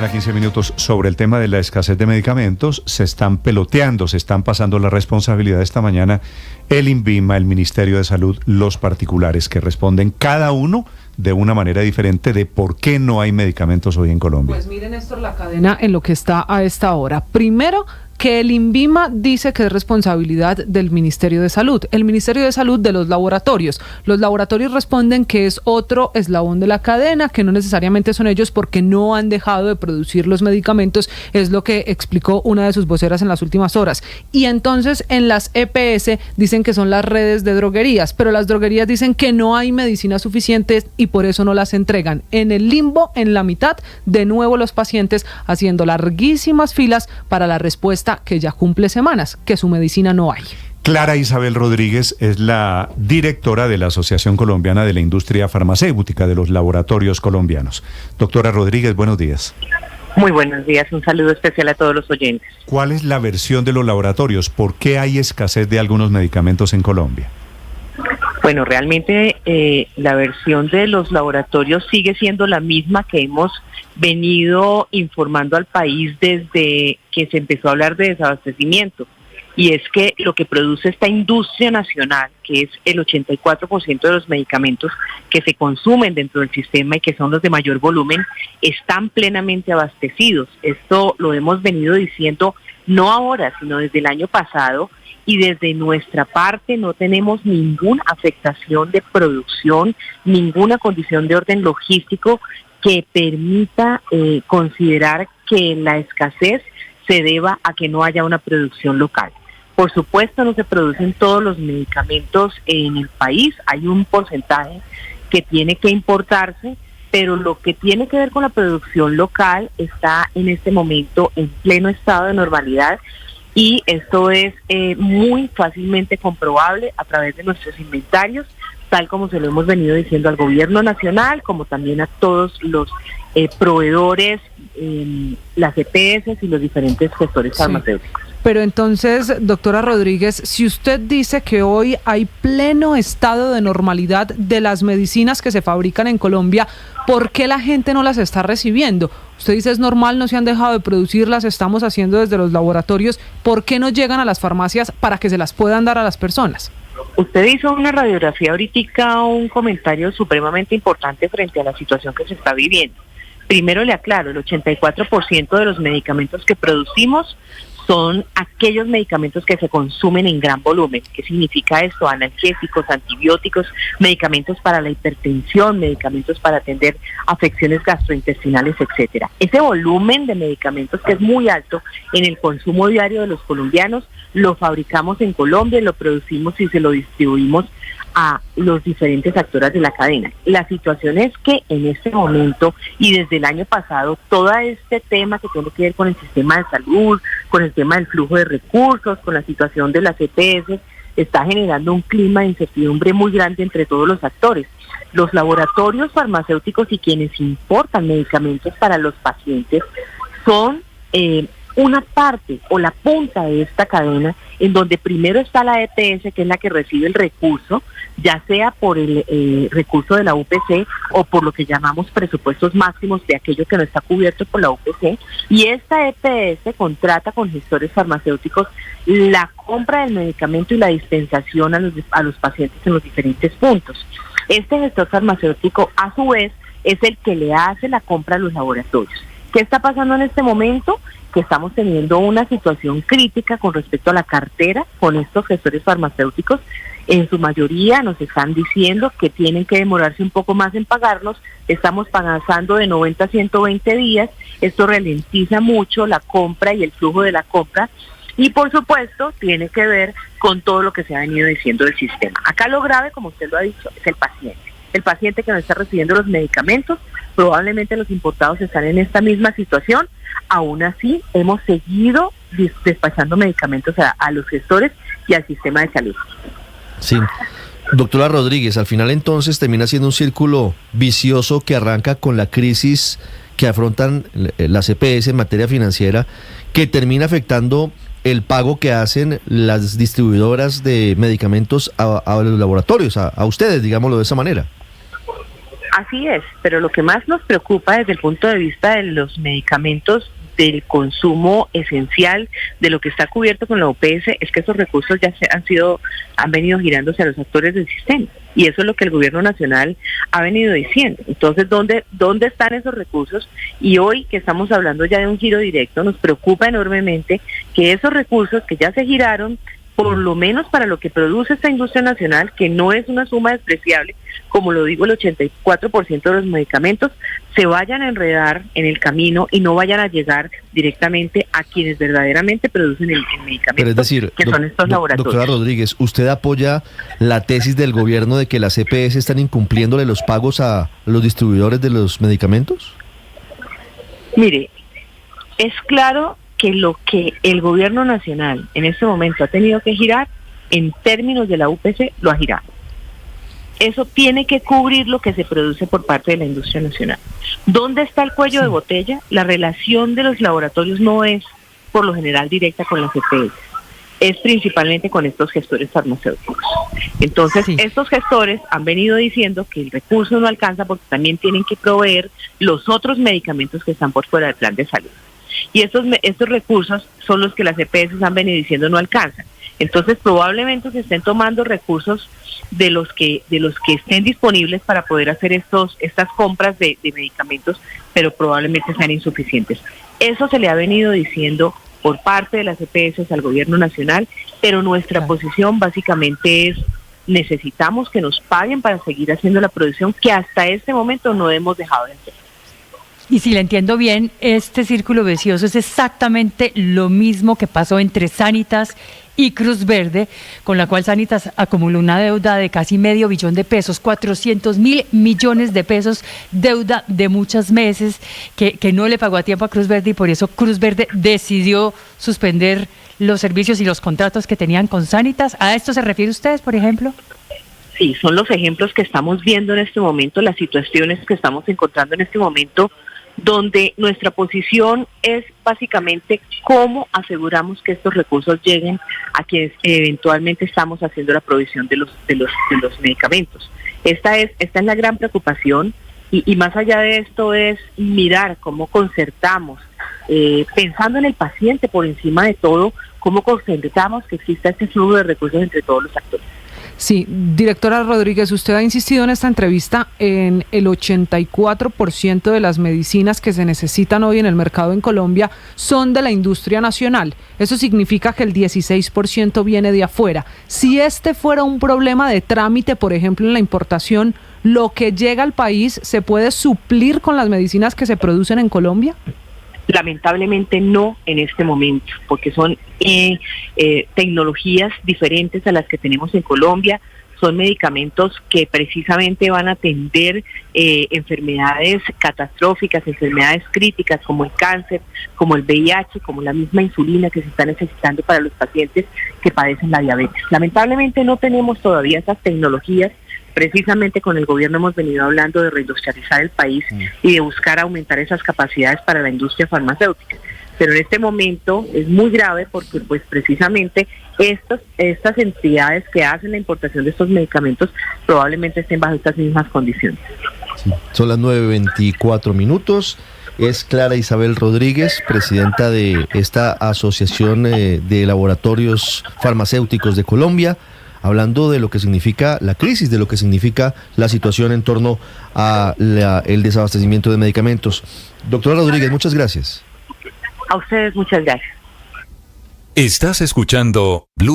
mañana, 15 minutos, sobre el tema de la escasez de medicamentos. Se están peloteando, se están pasando la responsabilidad esta mañana el INVIMA, el Ministerio de Salud, los particulares, que responden cada uno de una manera diferente de por qué no hay medicamentos hoy en Colombia. Pues miren, Néstor, la cadena en lo que está a esta hora. Primero, que el INVIMA dice que es responsabilidad del Ministerio de Salud. El Ministerio de Salud de los laboratorios. Los laboratorios responden que es otro eslabón de la cadena, que no necesariamente son ellos porque no han dejado de producir los medicamentos, es lo que explicó una de sus voceras en las últimas horas. Y entonces en las EPS dicen que son las redes de droguerías, pero las droguerías dicen que no hay medicinas suficientes y por eso no las entregan. En el limbo, en la mitad, de nuevo los pacientes haciendo larguísimas filas para la respuesta que ya cumple semanas, que su medicina no hay. Clara Isabel Rodríguez es la directora de la Asociación Colombiana de la Industria Farmacéutica de los Laboratorios Colombianos. Doctora Rodríguez, buenos días. Muy buenos días, un saludo especial a todos los oyentes. ¿Cuál es la versión de los laboratorios? ¿Por qué hay escasez de algunos medicamentos en Colombia? Bueno, realmente la versión de los laboratorios sigue siendo la misma que hemos venido informando al país desde que se empezó a hablar de desabastecimiento. Y es que lo que produce esta industria nacional, que es el 84% de los medicamentos que se consumen dentro del sistema y que son los de mayor volumen, están plenamente abastecidos. Esto lo hemos venido diciendo no ahora, sino desde el año pasado, y desde nuestra parte no tenemos ninguna afectación de producción, ninguna condición de orden logístico que permita considerar que la escasez se deba a que no haya una producción local. Por supuesto, no se producen todos los medicamentos en el país, hay un porcentaje que tiene que importarse, pero lo que tiene que ver con la producción local está en este momento en pleno estado de normalidad. Y esto es muy fácilmente comprobable a través de nuestros inventarios, tal como se lo hemos venido diciendo al gobierno nacional, como también a todos los proveedores, las EPS y los diferentes gestores farmacéuticos. Pero entonces, doctora Rodríguez, si usted dice que hoy hay pleno estado de normalidad de las medicinas que se fabrican en Colombia, ¿por qué la gente no las está recibiendo? Usted dice es normal, no se han dejado de producir, las estamos haciendo desde los laboratorios. ¿Por qué no llegan a las farmacias para que se las puedan dar a las personas? Usted hizo una radiografía ahorita, un comentario supremamente importante frente a la situación que se está viviendo. Primero le aclaro, el 84% de los medicamentos que producimos son aquellos medicamentos que se consumen en gran volumen. ¿Qué significa esto? Analgésicos, antibióticos, medicamentos para la hipertensión, medicamentos para atender afecciones gastrointestinales, etcétera. Ese volumen de medicamentos, que es muy alto en el consumo diario de los colombianos, lo fabricamos en Colombia, lo producimos y se lo distribuimos a los diferentes actores de la cadena. La situación es que en este momento y desde el año pasado, todo este tema que tiene que ver con el sistema de salud, con el tema del flujo de recursos, con la situación de las EPS, está generando un clima de incertidumbre muy grande entre todos los actores. Los laboratorios farmacéuticos y quienes importan medicamentos para los pacientes son una parte o la punta de esta cadena, en donde primero está la EPS, que es la que recibe el recurso, ya sea por el recurso de la UPC o por lo que llamamos presupuestos máximos de aquello que no está cubierto por la UPC, y esta EPS contrata con gestores farmacéuticos la compra del medicamento y la dispensación a los pacientes en los diferentes puntos. Este gestor farmacéutico, a su vez, es el que le hace la compra a los laboratorios. ¿Qué está pasando en este momento? Que estamos teniendo una situación crítica con respecto a la cartera con estos gestores farmacéuticos. En su mayoría nos están diciendo que tienen que demorarse un poco más en pagarnos. Estamos pagando de 90 a 120 días. Esto ralentiza mucho la compra y el flujo de la compra. Y por supuesto tiene que ver con todo lo que se ha venido diciendo del sistema. Acá lo grave, como usted lo ha dicho, es el paciente. El paciente que no está recibiendo los medicamentos, probablemente los importados están en esta misma situación. Aún así, hemos seguido despachando medicamentos a los gestores y al sistema de salud. Sí. Doctora Rodríguez, al final entonces termina siendo un círculo vicioso que arranca con la crisis que afrontan las EPS en materia financiera, que termina afectando el pago que hacen las distribuidoras de medicamentos a los laboratorios, a ustedes, digámoslo de esa manera. Así es, pero lo que más nos preocupa desde el punto de vista de los medicamentos del consumo esencial, de lo que está cubierto con la OPS, es que esos recursos ya han venido girándose a los actores del sistema. Y eso es lo que el gobierno nacional ha venido diciendo. Entonces, ¿dónde están esos recursos? Y hoy que estamos hablando ya de un giro directo, nos preocupa enormemente que esos recursos que ya se giraron, por lo menos para lo que produce esta industria nacional, que no es una suma despreciable, como lo digo, el 84% de los medicamentos, se vayan a enredar en el camino y no vayan a llegar directamente a quienes verdaderamente producen el medicamento. Pero es decir, que son estos laboratorios. Doctora Rodríguez, ¿usted apoya la tesis del gobierno de que las EPS están incumpliéndole los pagos a los distribuidores de los medicamentos? Mire, es claro que lo que el gobierno nacional en este momento ha tenido que girar, en términos de la UPC, lo ha girado. Eso tiene que cubrir lo que se produce por parte de la industria nacional. ¿Dónde está el cuello de botella? La relación de los laboratorios no es, por lo general, directa con las EPS. Es principalmente con estos gestores farmacéuticos. Entonces, estos gestores han venido diciendo que el recurso no alcanza porque también tienen que proveer los otros medicamentos que están por fuera del plan de salud. Y estos recursos son los que las EPS han venido diciendo no alcanzan. Entonces probablemente se estén tomando recursos de los que estén disponibles para poder hacer estas compras de medicamentos, pero probablemente sean insuficientes. Eso se le ha venido diciendo por parte de las EPS al gobierno nacional, pero nuestra posición básicamente es: necesitamos que nos paguen para seguir haciendo la producción que hasta este momento no hemos dejado de hacer. Y si le entiendo bien, este círculo vicioso es exactamente lo mismo que pasó entre Sanitas y Cruz Verde, con la cual Sanitas acumuló una deuda de casi $500 millones de pesos, 400.000 millones de pesos, deuda de muchos meses que no le pagó a tiempo a Cruz Verde, y por eso Cruz Verde decidió suspender los servicios y los contratos que tenían con Sanitas. ¿A esto se refiere usted, por ejemplo? Sí, son los ejemplos que estamos viendo en este momento, las situaciones que estamos encontrando en este momento, donde nuestra posición es básicamente cómo aseguramos que estos recursos lleguen a quienes eventualmente estamos haciendo la provisión de los medicamentos. Esta es la gran preocupación, y más allá de esto es mirar cómo concertamos, pensando en el paciente por encima de todo, cómo concertamos que exista este flujo de recursos entre todos los actores. Sí, directora Rodríguez, usted ha insistido en esta entrevista en el 84% de las medicinas que se necesitan hoy en el mercado en Colombia son de la industria nacional. Eso significa que el 16% viene de afuera. Si este fuera un problema de trámite, por ejemplo, en la importación, ¿lo que llega al país se puede suplir con las medicinas que se producen en Colombia? Lamentablemente no en este momento, porque son tecnologías diferentes a las que tenemos en Colombia, son medicamentos que precisamente van a atender enfermedades catastróficas, enfermedades críticas como el cáncer, como el VIH, como la misma insulina que se está necesitando para los pacientes que padecen la diabetes. Lamentablemente no tenemos todavía esas tecnologías. Precisamente con el gobierno hemos venido hablando de reindustrializar el país y de buscar aumentar esas capacidades para la industria farmacéutica. Pero en este momento es muy grave porque pues precisamente estas entidades que hacen la importación de estos medicamentos probablemente estén bajo estas mismas condiciones. Sí. Son las 9:24. Es Clara Isabel Rodríguez, presidenta de esta Asociación de Laboratorios Farmacéuticos de Colombia, hablando de lo que significa la crisis, de lo que significa la situación en torno a el desabastecimiento de medicamentos. Doctora Rodríguez, muchas gracias. A ustedes muchas gracias. Estás escuchando Blue